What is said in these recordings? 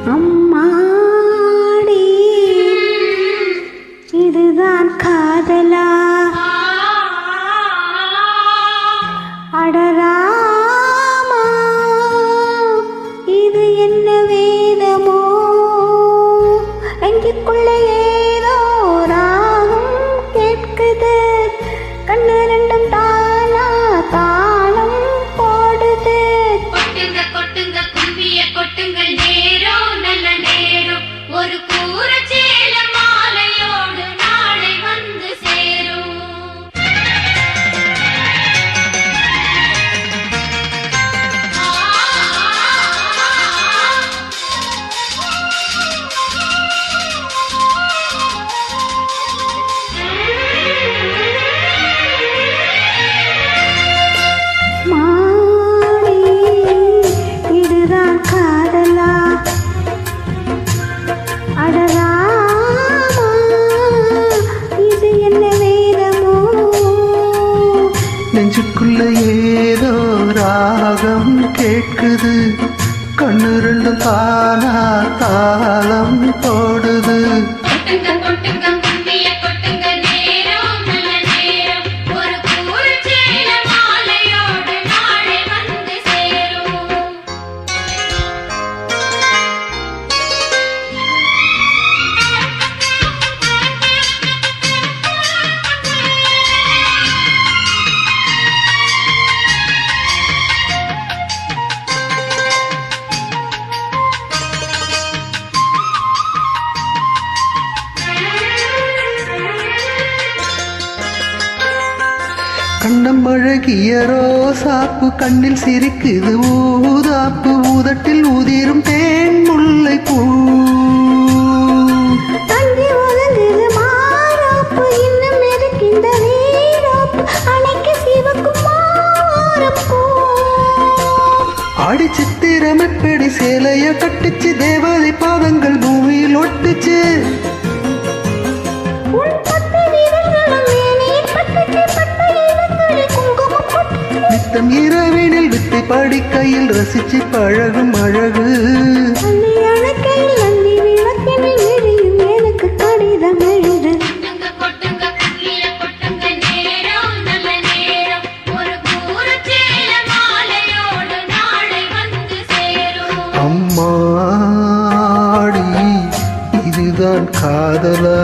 அம்மாடி இதுதான் காதலா அடராமா இது என்ன வேதமோ நெஞ்சுக்குள்ள ஏதோ ராகம் கேட்குது கண்ணு ரெண்டும் தானா தாளம் போடுது கொட்டுங்க கொட்டுங்க கும்பிய கொட்டுங்க நேரம் நல்ல நேரம் ஒரு கூற சேல மாலையோடு நாளை வந்து சேரும் மாடி இதுதான் காதலா அடராமா இது என்ன வேதமோ நெஞ்சுக்குள்ள ஏதோ ராகம் கேட்குது கண்ணு ரெண்டும் தானா தாளம் போடுது கொட்டுங்க கொட்டுங்க கும்பிய கொட்டுங்க நேரம் நல்ல நேரம் ஒரு கூற சேல மாலையோடு நாளை வந்து சேரும் கண்ணம் அழகிய ரோசாப்பு கண்ணில் சிரிக்குது ஊதாப்பு ஊதட்டில் உதிரும் தேன் முல்லை பூ தந்தி ஒதுங்குது மாறாப்பு இன்னும் இருக்கின்ற வீராப்பு அணைக்கு சிவக்கும் மாறப்பூ ஆடி சித்திரமெப்படி சேலைய கட்டுச்சு தேவதை பாதங்கள் பூமியில் ஒட்டுச்சு உன் பத்து விரல்களும் மேனியில் பட்டுச்சு பட்ட இடங்களில் குங்குமம் கொட்டுச்சு நித்தம் இரவினில் வித்தை படிக்கையில் ரசிச்சு பழகும் அழகு அள்ளி அணைக்கையில் அள்ளி விளக்கினில் விழியும் எனக்கு கடிதம் எழுது கொட்டுங்க கொட்டுங்க கும்பிய கொட்டுங்க நேரம் நல்ல நேரம் ஒரு கூற சேல மாலையோடு நாளை வந்து சேரும் அம்மாடி இதுதான் காதலா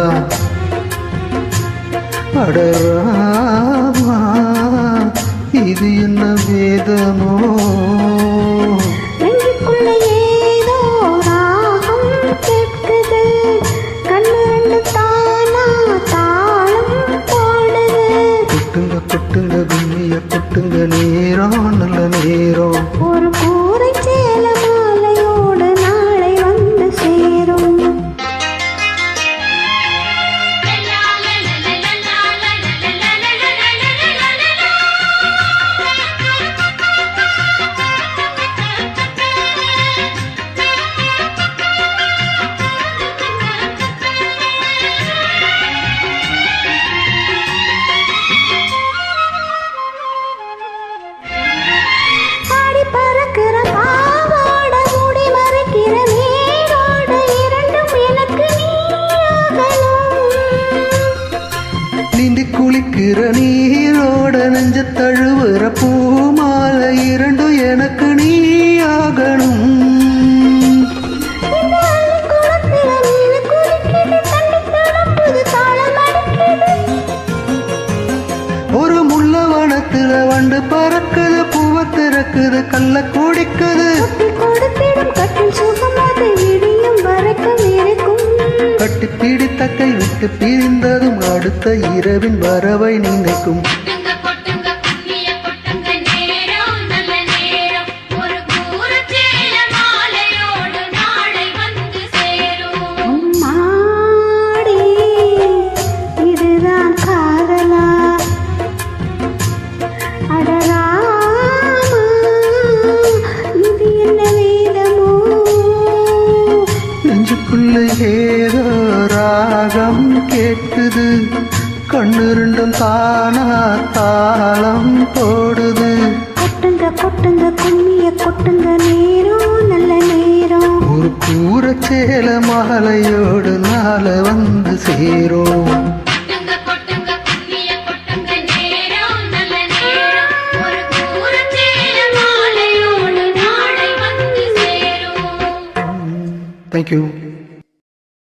அடராமா இது என்ன வேதமோ நெஞ்சுக்குள்ள ஏதோ ராகம் கேட்குது கண்ணு ரெண்டு தானா தாளம் போடுது கொட்டுங்க கொட்டுங்க கும்மிய கொட்டுங்க நேரம் நல்ல நேரம் ஒரு கூரை சேல மாலையோடு நாளை வந்து சேரும் பாடி பறக்கிற பாவாட மூடி மறைக்கிற நீரோடு இரண்டும் எனக்கு நீயாகணும் நீந்தி குளிக்கிற நீரோட நெஞ்ச தழுவுற பூமாலை இரண்டும் எனக்கு நீ ஆகணும் இந்த அள்ளி குளத்தில மீன் குதிக்குது தண்ணி தடப்புது தாளம் அடிக்குது ஒரு முள்ளவனத்துல வண்டு பறக்குது பூவ திறக்குது கல்ல குடிக்குது கொட்டி கொடுத்திடும் கட்டில் சுகம் அது விடியும் வரைக்கும் இருக்கும் கட்டி பிடித்த கை விட்டு பிரிந்ததும் அடுத்த இரவின் வரவை நினைக்கும் கொட்டுங்க கொட்டுங்க கும்பிய கொட்டுங்க நேரம் நல்ல நேரம் ஒரு கூற சேல மாலையோடு நாளை வந்து சேரும் அம்மாடி இதுதான் காதலா அடராமா இது என்ன வேதமோ நெஞ்சுக்குள்ள ஏதோ ராகம் கேட்குது கண்ணு ரெண்டும் தானா தாளம் போடுது கொட்டுங்க கொட்டுங்க கும்மிய கொட்டுங்க நேரம் நல்ல நேரம் ஒரு கூரை சேல மாலையோடு நாள வந்து சேரும். கொட்டுங்க கொட்டுங்க கும்மிய கொட்டுங்க நேரம் நல்ல நேரம் ஒரு கூரச்சேல மாலையோடு நாளை வந்து சேரும். தேங்க்யூ.